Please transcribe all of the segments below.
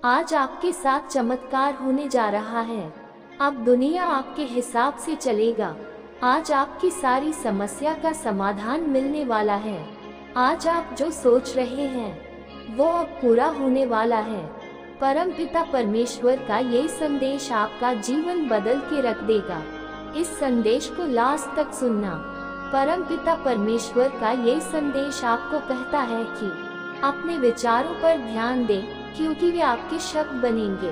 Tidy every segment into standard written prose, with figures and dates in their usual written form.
आज आपके साथ चमत्कार होने जा रहा है। अब दुनिया आपके हिसाब से चलेगा। आज आपकी सारी समस्या का समाधान मिलने वाला है। आज आप जो सोच रहे हैं वो अब पूरा होने वाला है। परमपिता परमेश्वर का ये संदेश आपका जीवन बदल के रख देगा। इस संदेश को लास्ट तक सुनना। परमपिता परमेश्वर का ये संदेश आपको कहता है कि अपने विचारों पर ध्यान दें, क्योंकि वे आपके शब्द बनेंगे।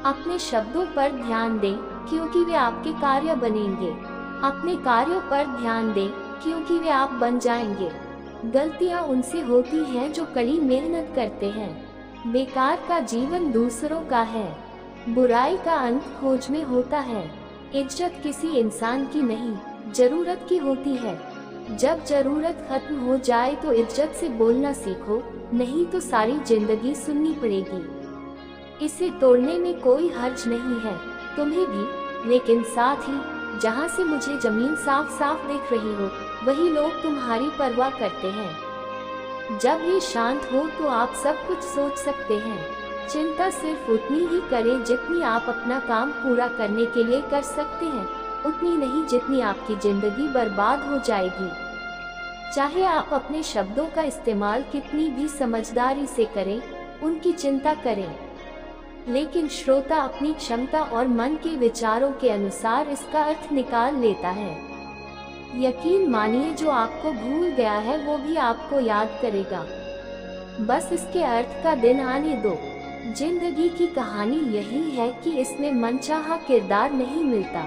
अपने शब्दों पर ध्यान दें, क्योंकि वे आपके कार्य बनेंगे। अपने कार्यों पर ध्यान दें, क्योंकि वे आप बन जाएंगे। गलतियां उनसे होती हैं जो कड़ी मेहनत करते हैं। बेकार का जीवन दूसरों का है। बुराई का अंत खोज में होता है। इज्जत किसी इंसान की नहीं, जरूरत की होती है। जब जरूरत खत्म हो जाए तो इज्जत से बोलना सीखो, नहीं तो सारी जिंदगी सुननी पड़ेगी। इसे तोड़ने में कोई हर्ज नहीं है, तुम्हें भी। लेकिन साथ ही जहाँ से मुझे जमीन साफ साफ दिख रही हो, वही लोग तुम्हारी परवाह करते हैं। जब ये शांत हो तो आप सब कुछ सोच सकते हैं। चिंता सिर्फ उतनी ही करें जितनी आप अपना काम पूरा करने के लिए कर सकते हैं, उतनी नहीं जितनी आपकी जिंदगी बर्बाद हो जाएगी। चाहे आप अपने शब्दों का इस्तेमाल कितनी भी समझदारी से करें, उनकी चिंता करें, लेकिन श्रोता अपनी क्षमता और मन के विचारों के अनुसार इसका अर्थ निकाल लेता है। यकीन मानिए, जो आपको भूल गया है वो भी आपको याद करेगा। बस इसके अर्थ का दिन आने दो। जिंदगी की कहानी यही है कि इसमें मनचाहा किरदार नहीं मिलता।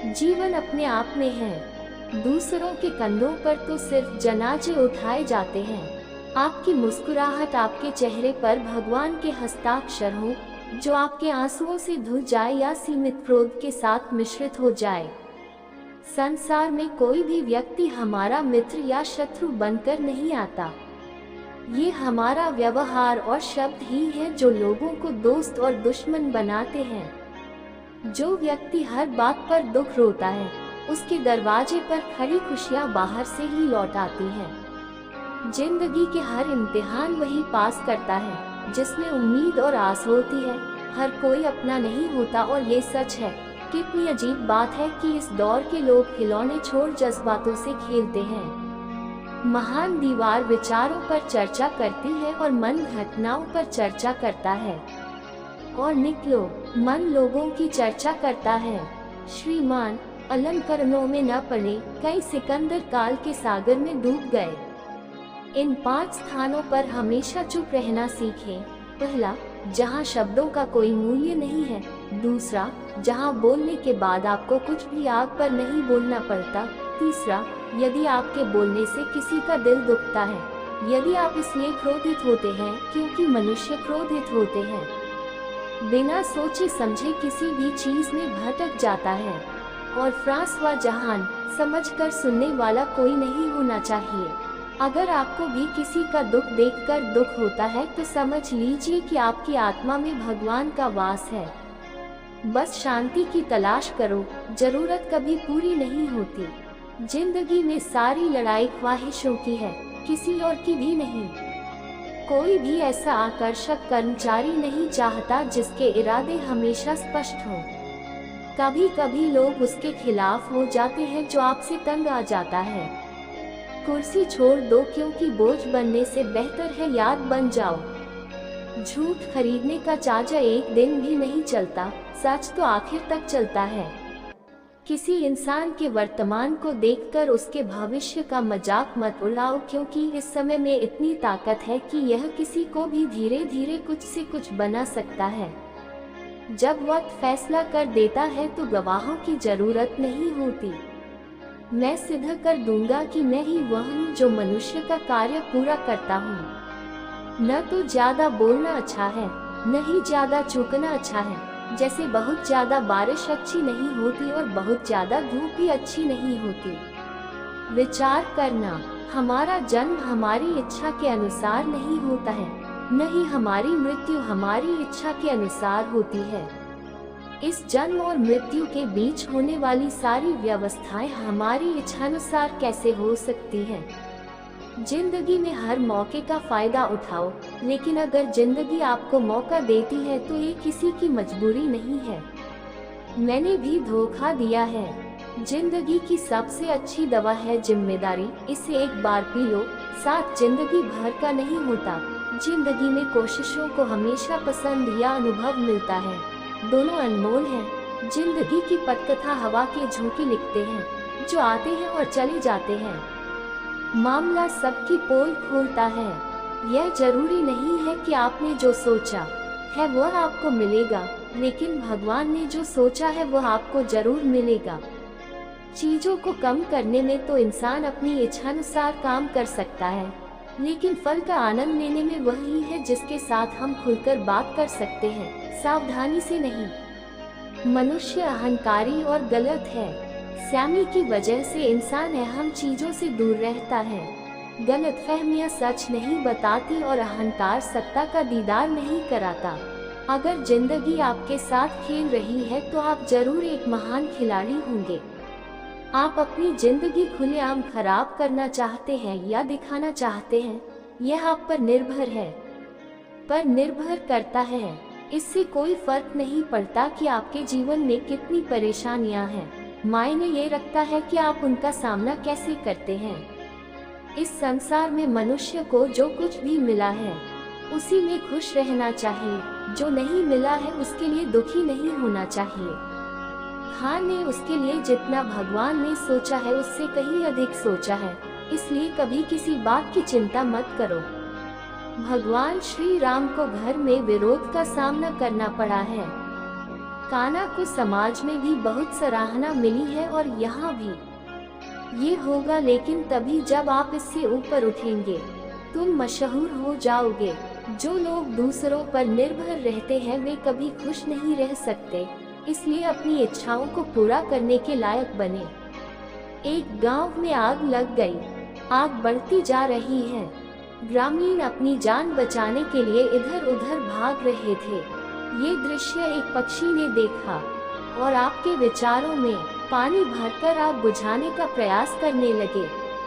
जीवन अपने आप में है। दूसरों के कंधों पर तो सिर्फ जनाजे उठाए जाते हैं। आपकी मुस्कुराहट, आपके चेहरे पर भगवान के हस्ताक्षर हो, जो आपके आंसुओं से धुल जाए या सीमित क्रोध के साथ मिश्रित हो जाए। संसार में कोई भी व्यक्ति हमारा मित्र या शत्रु बनकर नहीं आता। ये हमारा व्यवहार और शब्द ही है जो लोगों को दोस्त और दुश्मन बनाते हैं। जो व्यक्ति हर बात पर दुख रोता है, उसके दरवाजे पर खड़ी खुशियां बाहर से ही लौट आती हैं। जिंदगी के हर इम्तिहान वही पास करता है जिसमें उम्मीद और आस होती है। हर कोई अपना नहीं होता, और ये सच है। कितनी अजीब बात है कि इस दौर के लोग खिलौने छोड़ जज्बातों से खेलते हैं। महान दीवार विचारों पर चर्चा करती है और मन घटनाओं पर चर्चा करता है। और निकलो, मन लोगों की चर्चा करता है। श्रीमान अलंकरणों में न पड़े, कई सिकंदर काल के सागर में डूब गए। इन 5 स्थानों पर हमेशा चुप रहना सीखें। पहला, जहाँ शब्दों का कोई मूल्य नहीं है। दूसरा, जहाँ बोलने के बाद आपको कुछ भी आग पर नहीं बोलना पड़ता। तीसरा, यदि आपके बोलने से किसी का दिल दुखता है, यदि आप इसलिए क्रोधित होते हैं क्योंकि मनुष्य क्रोधित होते हैं, बिना सोचे समझे किसी भी चीज में भटक जाता है। और फ्रांसवा जहान, समझकर सुनने वाला कोई नहीं होना चाहिए। अगर आपको भी किसी का दुख देखकर दुख होता है तो समझ लीजिए कि आपकी आत्मा में भगवान का वास है। बस शांति की तलाश करो। जरूरत कभी पूरी नहीं होती। जिंदगी में सारी लड़ाई ख्वाहिशों की है, किसी और की भी नहीं। कोई भी ऐसा आकर्षक कर्मचारी नहीं चाहता जिसके इरादे हमेशा स्पष्ट हों। कभी कभी लोग उसके खिलाफ हो जाते हैं जो आपसे तंग आ जाता है। कुर्सी छोड़ दो, क्योंकि बोझ बनने से बेहतर है याद बन जाओ। झूठ खरीदने का चार्जर एक दिन भी नहीं चलता, सच तो आखिर तक चलता है। किसी इंसान के वर्तमान को देखकर उसके भविष्य का मजाक मत उड़ाओ, क्योंकि इस समय में इतनी ताकत है कि यह किसी को भी धीरे धीरे कुछ से कुछ बना सकता है। जब वक्त फैसला कर देता है तो गवाहों की जरूरत नहीं होती। मैं सिद्ध कर दूंगा कि मैं ही वह हूँ जो मनुष्य का कार्य पूरा करता हूँ। न तो ज्यादा बोलना अच्छा है, न ही ज्यादा चूकना अच्छा है। जैसे बहुत ज्यादा बारिश अच्छी नहीं होती और बहुत ज्यादा धूप भी अच्छी नहीं होती। विचार करना, हमारा जन्म हमारी इच्छा के अनुसार नहीं होता है, न ही हमारी मृत्यु हमारी इच्छा के अनुसार होती है। इस जन्म और मृत्यु के बीच होने वाली सारी व्यवस्थाएं हमारी इच्छानुसार कैसे हो सकती हैं? जिंदगी में हर मौके का फायदा उठाओ, लेकिन अगर जिंदगी आपको मौका देती है तो ये किसी की मजबूरी नहीं है। मैंने भी धोखा दिया है। जिंदगी की सबसे अच्छी दवा है जिम्मेदारी, इसे एक बार पी लो, साथ जिंदगी भर का नहीं होता। जिंदगी में कोशिशों को हमेशा पसंद या अनुभव मिलता है, दोनों अनमोल हैं। जिंदगी की पटकथा हवा के झोंके लिखते हैं, जो आते हैं और चले जाते हैं। मामला सबकी पोल खोलता है। यह जरूरी नहीं है कि आपने जो सोचा है वह आपको मिलेगा, लेकिन भगवान ने जो सोचा है वह आपको जरूर मिलेगा। चीजों को कम करने में तो इंसान अपनी इच्छानुसार काम कर सकता है, लेकिन फल का आनंद लेने में वही है जिसके साथ हम खुलकर बात कर सकते हैं, सावधानी से नहीं। मनुष्य अहंकारी और गलत है। स्यामी की वजह से इंसान अहम चीजों से दूर रहता है। गलतफहमियां सच नहीं बताती और अहंकार सत्ता का दीदार नहीं कराता। अगर जिंदगी आपके साथ खेल रही है तो आप जरूर एक महान खिलाड़ी होंगे। आप अपनी जिंदगी खुलेआम खराब करना चाहते हैं या दिखाना चाहते हैं, यह आप पर निर्भर करता है। इससे कोई फर्क नहीं पड़ता कि आपके जीवन में कितनी परेशानियां हैं, मायने ये रखता है कि आप उनका सामना कैसे करते हैं। इस संसार में मनुष्य को जो कुछ भी मिला है उसी में खुश रहना चाहिए, जो नहीं मिला है उसके लिए दुखी नहीं होना चाहिए। हाँ ने उसके लिए जितना भगवान ने सोचा है उससे कहीं अधिक सोचा है, इसलिए कभी किसी बात की चिंता मत करो। भगवान श्री राम को घर में विरोध का सामना करना पड़ा है। कान्हा को समाज में भी बहुत सराहना मिली है और यहाँ भी। ये होगा लेकिन तभी जब आप इससे ऊपर उठेंगे, तुम मशहूर हो जाओगे। जो लोग दूसरों पर निर्भर रहते हैं वे कभी खुश नहीं रह सकते, इसलिए अपनी इच्छाओं को पूरा करने के लायक बने। एक गांव में आग लग गई। आग बढ़ती जा रही है। ग्रामीण अपनी जान बचाने के लिए इधर उधर भाग रहे थे। ये दृश्य एक पक्षी ने देखा और आपके विचारों में पानी भरकर आग बुझाने का प्रयास करने लगे।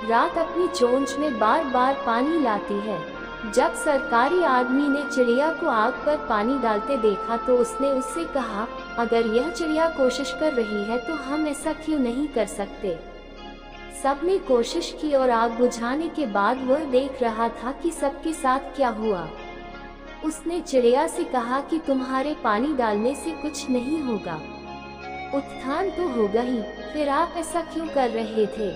रात अपनी चोंच में बार बार पानी लाती है। जब सरकारी आदमी ने चिड़िया को आग पर पानी डालते देखा तो उसने उससे कहा, अगर यह चिड़िया कोशिश कर रही है तो हम ऐसा क्यों नहीं कर सकते। सबने कोशिश की और आग बुझाने के बाद वह देख रहा था कि सबके साथ क्या हुआ। उसने चिड़िया से कहा कि तुम्हारे पानी डालने से कुछ नहीं होगा, उत्थान तो होगा ही, फिर आप ऐसा क्यों कर रहे थे।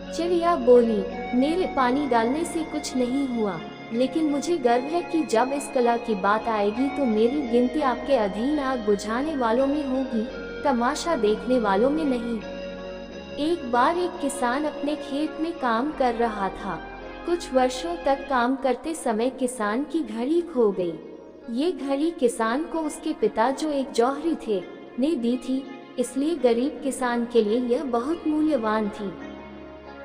चिड़िया बोली, मेरे पानी डालने से कुछ नहीं हुआ, लेकिन मुझे गर्व है कि जब इस कला की बात आएगी तो मेरी गिनती आपके अधीन आग बुझाने वालों में होगी, तमाशा देखने वालों में नहीं। एक बार एक किसान अपने खेत में काम कर रहा था। कुछ वर्षों तक काम करते समय किसान की घड़ी खो गई। ये घड़ी किसान को उसके पिता जो एक जौहरी थे ने दी थी, इसलिए गरीब किसान के लिए यह बहुत मूल्यवान थी।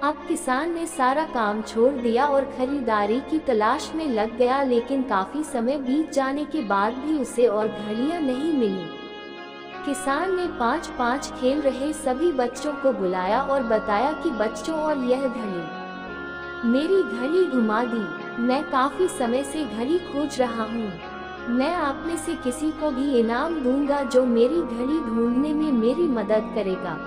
अब किसान ने सारा काम छोड़ दिया और खरीदारी की तलाश में लग गया, लेकिन काफी समय बीत जाने के बाद भी उसे और घड़ियां नहीं मिली। किसान ने 5-5 खेल रहे सभी बच्चों को बुलाया और बताया कि बच्चों, और यह घड़ी, मेरी घड़ी घुमा दी। मैं काफी समय से घड़ी खोज रहा हूँ। मैं आप में से किसी को भी इनाम दूंगा जो मेरी घड़ी ढूंढने में मेरी मदद करेगा।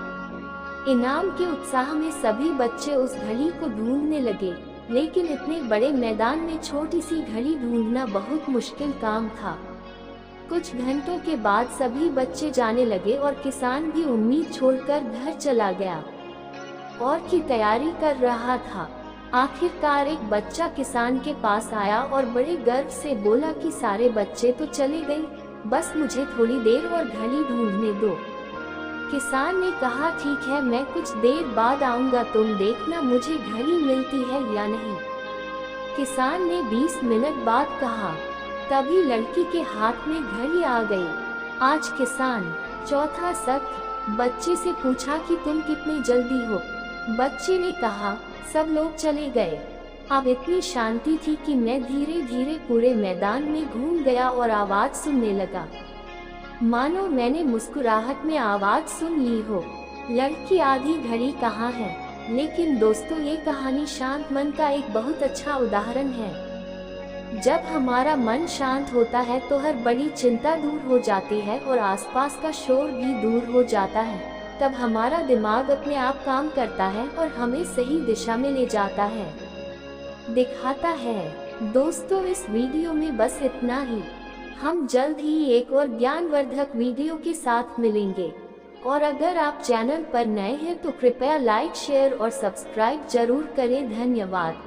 इनाम के उत्साह में सभी बच्चे उस घड़ी को ढूंढने लगे, लेकिन इतने बड़े मैदान में छोटी सी घड़ी ढूंढना बहुत मुश्किल काम था। कुछ घंटों के बाद सभी बच्चे जाने लगे और किसान भी उम्मीद छोड़कर घर चला गया और की तैयारी कर रहा था। आखिरकार एक बच्चा किसान के पास आया और बड़े गर्व से बोला कि सारे बच्चे तो चले गए, बस मुझे थोड़ी देर और घड़ी ढूंढने दो। किसान ने कहा, ठीक है, मैं कुछ देर बाद आऊंगा, तुम देखना मुझे घड़ी मिलती है या नहीं। किसान ने 20 मिनट बाद कहा। तभी लड़की के हाथ में घड़ी आ गई। आज किसान। चौथा सत्र। बच्चे से पूछा कि तुम कितनी जल्दी हो। बच्चे ने कहा, सब लोग चले गए। अब इतनी शांति थी कि मैं धीरे धीरे पूरे मैदान में घूम गया और आवाज सुनने लगा, मानो मैंने मुस्कुराहट में आवाज सुन ली हो। लड़की, आधी घड़ी कहाँ है? लेकिन दोस्तों, ये कहानी शांत मन का एक बहुत अच्छा उदाहरण है। जब हमारा मन शांत होता है तो हर बड़ी चिंता दूर हो जाती है और आसपास का शोर भी दूर हो जाता है। तब हमारा दिमाग अपने आप काम करता है और हमें सही दिशा में ले जाता है, दिखाता है। दोस्तों, इस वीडियो में बस इतना ही। हम जल्द ही एक और ज्ञानवर्धक वीडियो के साथ मिलेंगे। और अगर आप चैनल पर नए हैं तो कृपया लाइक, शेयर और सब्सक्राइब जरूर करें। धन्यवाद।